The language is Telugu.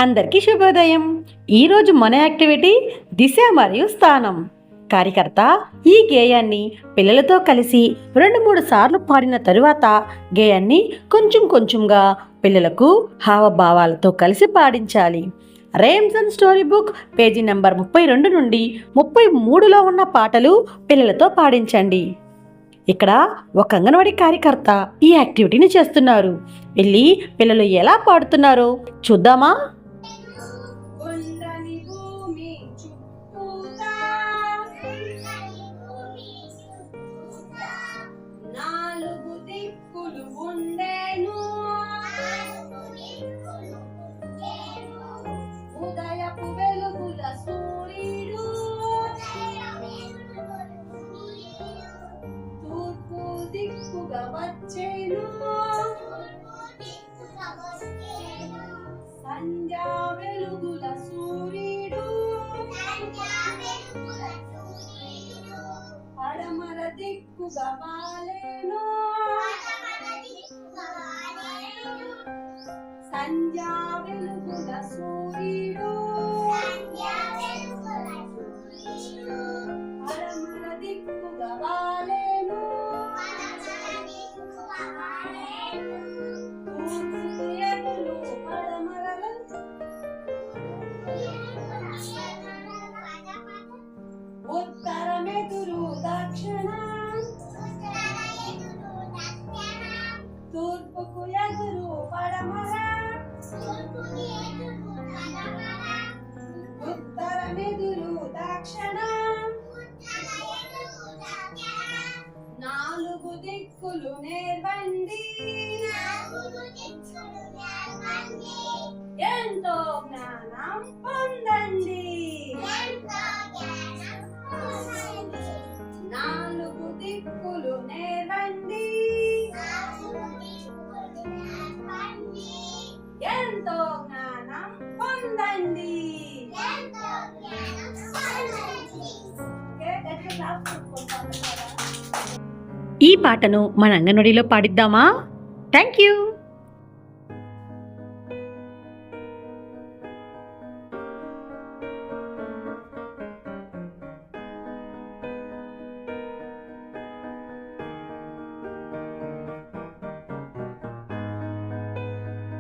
అందరికీ శుభోదయం. ఈరోజు మన యాక్టివిటీ దిశ మరియు స్థానం. కార్యకర్త ఈ గేయాన్ని పిల్లలతో కలిసి 2-3 సార్లు పాడిన తరువాత గేయాన్ని కొంచెం కొంచెంగా పిల్లలకు హావభావాలతో కలిసి పాడించాలి. Rhymes and story book page number 32 నుండి 33లో ఉన్న పాటలు పిల్లలతో పాడించండి. ఇక్కడ ఒక అంగన్వాడీ కార్యకర్త ఈ యాక్టివిటీని చేస్తున్నారు. వెళ్ళి పిల్లలు ఎలా పాడుతున్నారో చూద్దామా? ఉదయపు వెలుగుల సూర్యుడు తూర్పు దిక్కుగా వచ్చేను, సంధ్యా వెలుగుల సూర్యుడు పడమర దిక్కుగా వాలేను, సంధ్యా వెలుగుల సూర్యుడు పడమర దిక్కుగా వాలేను, తూర్పు ఎదురు పడమరలు ఉత్తరమెదురు దక్షిణ తూర్పుకు ఎదురు పడమర ఉత్తరమెదురు దక్షిణ 4 దిక్కులు నేర్వండి, ఎంతో జ్ఞానం పొందండి. 4 దిక్కులు నేర్వండి, ఎంతో జ్ఞానం పొందండి. ఈ పాటను మన అంగన్వాడీలో పాడిద్దామా? Thank you.